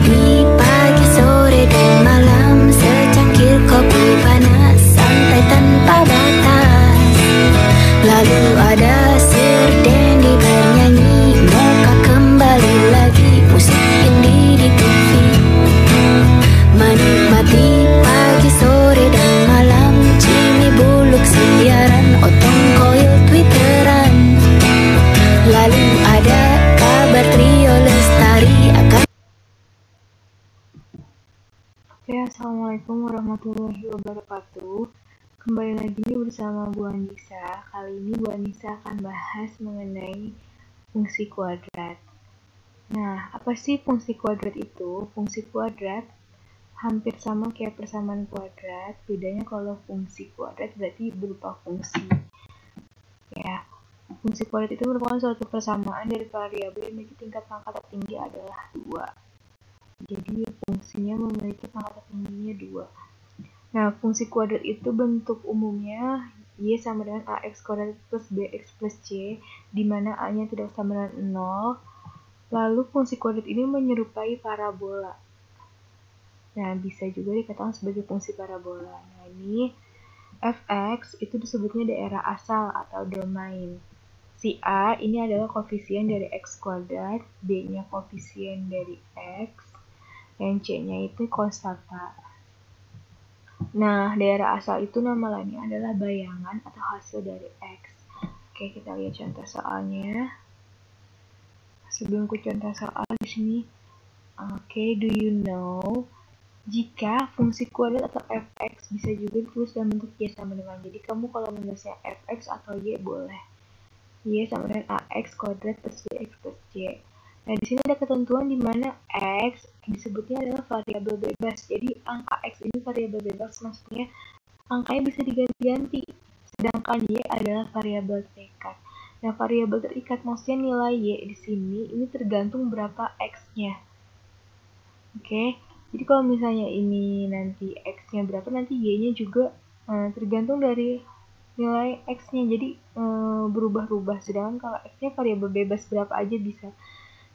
Menikmati pagi, sore, dan malam, secangkir kopi panas, santai tanpa batas. Lalu ada Sir Dendi bernyanyi, moka kembali lagi, musik indie di TV. Menikmati pagi, sore, dan malam, Jimmy Bullock siaran, Otong Koil twitteran. Lalu ada kabar trio Lestari akan. Assalamualaikum warahmatullahi wabarakatuh. Kembali lagi bersama Bu Anissa. Kali ini Bu Anissa akan bahas mengenai fungsi kuadrat. Nah, apa sih fungsi kuadrat itu? Fungsi kuadrat hampir sama kayak persamaan kuadrat. Bedanya kalau fungsi kuadrat berarti berupa fungsi. Ya, fungsi kuadrat itu merupakan suatu persamaan dari variabel yang memiliki tingkat pangkat tertinggi adalah 2. Jadi fungsinya memiliki pangkat tertingginya 2. Nah, fungsi kuadrat itu bentuk umumnya y sama dengan ax kuadrat plus bx plus c, di mana a-nya tidak sama dengan 0. Lalu fungsi kuadrat ini menyerupai parabola. Nah, bisa juga dikatakan sebagai fungsi parabola. Nah, ini fx itu disebutnya daerah asal atau domain. Si a ini adalah koefisien dari x kuadrat, b-nya koefisien dari x, yang C-nya itu konstanta. Nah, daerah asal itu nama lainnya adalah bayangan atau hasil dari X. Oke, kita lihat contoh soalnya. Sebelum ke contoh soal di sini, do you know jika fungsi kuadrat atau fx bisa juga ditulis dalam bentuk y sama dengan. Jadi kamu kalau menulisnya fx atau y boleh. Y sama dengan ax kuadrat plus bx plus c. Nah, di sini ada ketentuan di mana x disebutnya adalah variabel bebas. Jadi angka x ini variabel bebas, maksudnya angkanya bisa diganti-ganti. Sedangkan y adalah variabel terikat. Nah, variabel terikat maksudnya nilai y di sini ini tergantung berapa x-nya. Oke. Jadi kalau misalnya ini nanti x-nya berapa, nanti y-nya juga tergantung dari nilai x-nya. Jadi berubah-ubah. Sedangkan kalau x-nya variabel bebas berapa aja bisa.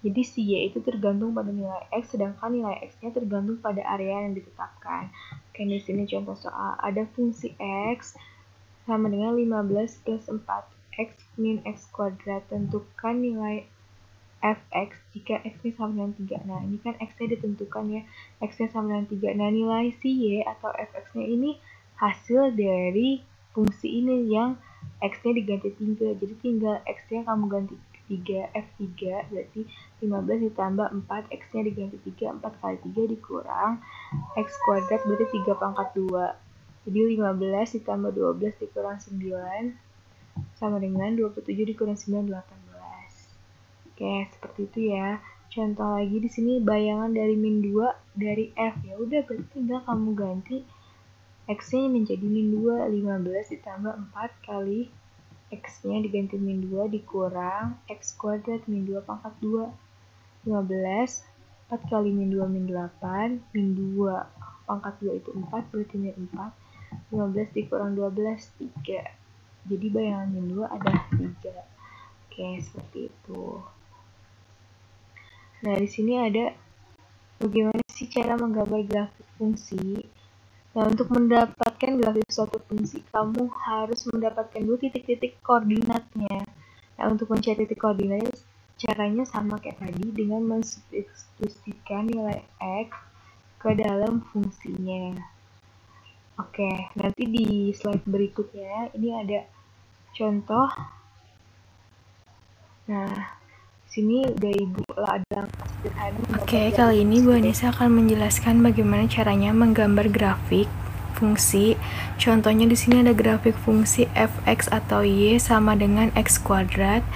Jadi si y itu tergantung pada nilai x, sedangkan nilai x-nya tergantung pada area yang ditetapkan. Oke, di sini contoh soal ada fungsi x sama dengan 15 plus 4x min x kuadrat. Tentukan nilai fx jika x-nya sama dengan 3. Nah, ini kan x-nya ditentukan ya, x-nya sama dengan 3. Nah, nilai si y atau fx-nya ini hasil dari fungsi ini yang x-nya diganti 3. Jadi tinggal x-nya kamu ganti 3, F3 berarti 15 ditambah 4, X-nya diganti 3, 4 kali 3 dikurang X kuadrat berarti 3 pangkat 2. Jadi 15 ditambah 12 dikurang 9 sama dengan 27 dikurang 9, 18. Oke, seperti itu ya. Contoh lagi di sini bayangan dari min 2 dari F. Ya udah, berarti tinggal kamu ganti X-nya menjadi min 2, 15 ditambah 4 kali X-nya diganti min 2 dikurang X kuadrat min 2 pangkat 2. 15, 4 kali min 2 min 8, min 2 pangkat 2 itu 4, berarti min 4. 15 dikurang 12, 3. Jadi bayangan min 2 adalah 3. Oke, seperti itu. Nah, di sini ada bagaimana sih cara menggambar grafik fungsi. Nah, untuk mendapatkan grafik suatu fungsi, kamu harus mendapatkan 2 titik-titik koordinatnya. Nah, untuk mencari titik koordinatnya, caranya sama kayak tadi dengan mensubstitusikan nilai x ke dalam fungsinya. Oke, nanti di slide berikutnya ini ada contoh. Nah, sini udah Ibu ada sederhana. Oke, kali ini Bu Anissa akan menjelaskan bagaimana caranya menggambar grafik fungsi. Contohnya di sini ada grafik fungsi fx atau y sama dengan x kuadrat,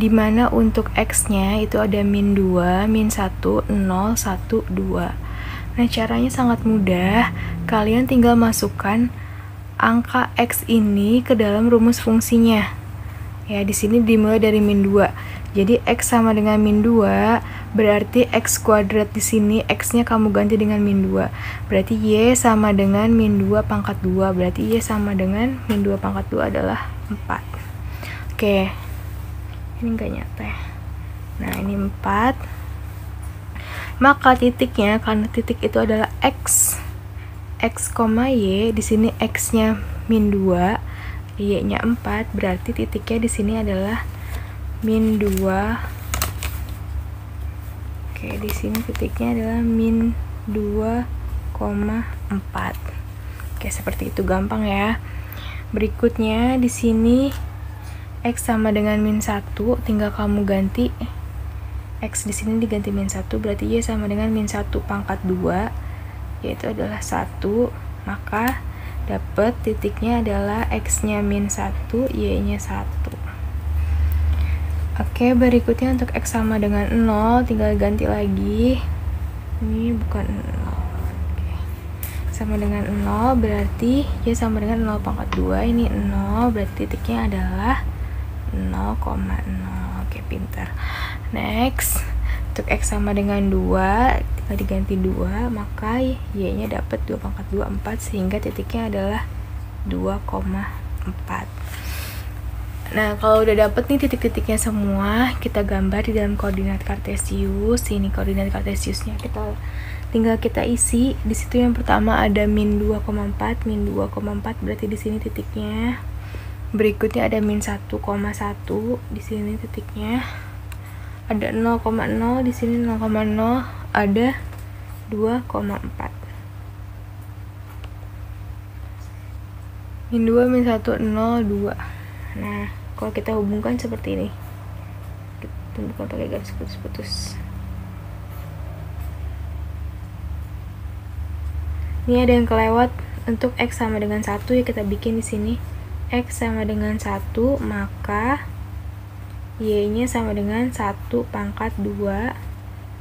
di mana untuk x-nya itu ada min 2, min 1, 0, 1, 2. Nah, caranya sangat mudah. Kalian tinggal masukkan angka x ini ke dalam rumus fungsinya. Ya, di sini dimulai dari min 2. Jadi x sama dengan min 2, berarti x kuadrat di sini x-nya kamu ganti dengan min 2. Berarti y sama dengan min 2 pangkat 2. Berarti y sama dengan min 2 pangkat 2 adalah 4. Oke. Ini enggak nyata. Nah, ini 4. Maka titiknya, karena titik itu adalah x, y, di sini x-nya min 2, y-nya 4, berarti titiknya di sini adalah min 2. Oke, di sini titiknya adalah min 2,4. Oke, seperti itu, gampang ya. Berikutnya di sini x sama dengan min 1, tinggal kamu ganti x di sini diganti min 1, berarti y sama dengan min 1 pangkat 2, yaitu adalah 1. Maka dapat titiknya adalah x-nya min 1, y-nya 1. Oke, berikutnya untuk x sama dengan 0, tinggal ganti lagi. Ini bukan 0. Oke. Sama dengan 0, berarti y sama dengan 0 pangkat 2. Ini 0, berarti titiknya adalah 0,0. Oke, pintar. Next, untuk x sama dengan 2, tinggal diganti 2, maka y-nya dapat 2 pangkat 2, 4, sehingga titiknya adalah 2,4. Nah, kalau udah dapet nih titik-titiknya semua, kita gambar di dalam koordinat kartesius. Ini koordinat kartesiusnya tinggal kita isi. Di situ yang pertama ada min 2,4, berarti di sini titiknya. Berikutnya ada min 1,1, di sini titiknya. Ada 0,0, di sini 0,0, ada 2,4. Min 2, min 1, 0, 2. Nah, kalau kita hubungkan seperti ini, kita bukan pakai garis putus-putus. Ini ada yang kelewat. Untuk x sama dengan 1, ya kita bikin di sini. X sama dengan 1, maka y-nya sama dengan 1 pangkat 2.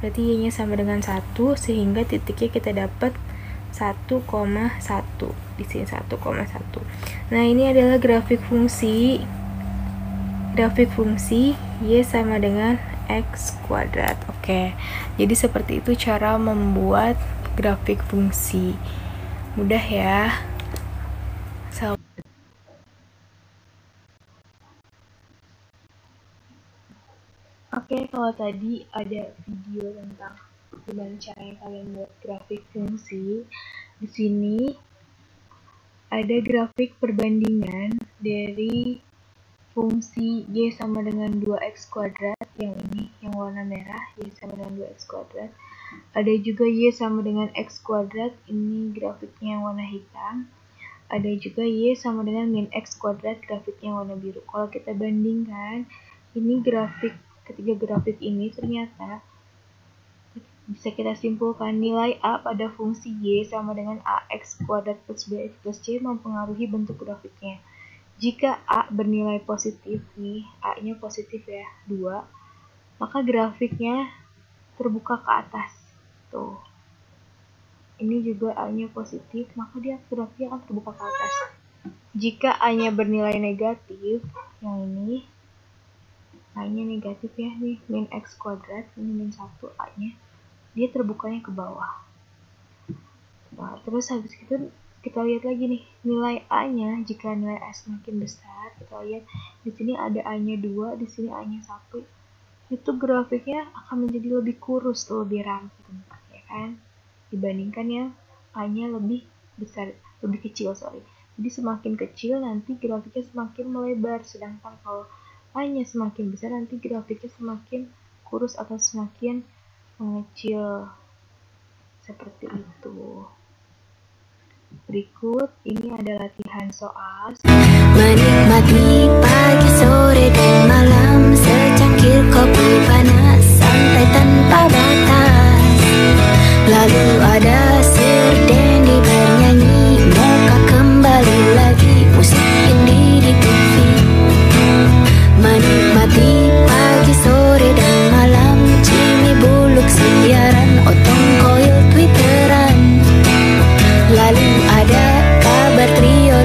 Berarti y-nya sama dengan 1, sehingga titiknya kita dapat 1,1. Di sini 1,1. Nah, ini adalah grafik fungsi y sama dengan x kuadrat. Oke, jadi seperti itu cara membuat grafik fungsi. Mudah ya. Oke, kalau tadi ada video tentang gimana caranya kalian buat grafik fungsi, di sini ada grafik perbandingan dari fungsi y sama dengan 2x kuadrat, yang ini, yang warna merah, y sama dengan 2x kuadrat. Ada juga y sama dengan x kuadrat, ini grafiknya yang warna hitam. Ada juga y sama dengan min x kuadrat, grafiknya warna biru. Kalau kita bandingkan, ini ketiga grafik ini ternyata bisa kita simpulkan nilai A pada fungsi y sama dengan ax kuadrat plus bx plus c mempengaruhi bentuk grafiknya. Jika A bernilai positif nih, A-nya positif ya, 2, maka grafiknya terbuka ke atas. Tuh. Ini juga A-nya positif, maka grafiknya akan terbuka ke atas. Jika A-nya bernilai negatif, yang ini, A-nya negatif ya, nih, min x kuadrat, ini min 1 A-nya, dia terbukanya ke bawah. Nah, terus habis itu kita lihat lagi nih, nilai A-nya, jika nilai A semakin besar, kita lihat di sini ada A-nya 2, di sini A-nya 1. Itu grafiknya akan menjadi lebih kurus, lebih ramping, ya kan? Dibandingkan yang A-nya lebih besar, lebih kecil, sorry. Jadi semakin kecil nanti grafiknya semakin melebar, sedangkan kalau A-nya semakin besar nanti grafiknya semakin kurus atau semakin mengecil. Seperti itu. Berikut ini ada latihan soal. Menikmati pagi, sore, dan malam, secangkir kopi panas, santai tanpa batas. Lalu ada Sir Dendi bernyanyi, moka kembali lagi, musik indie di TV. Menikmati pagi, sore, dan malam, Jimmy Bullock siaran, Otong Koil twitteran. Lalu ada kabar trio.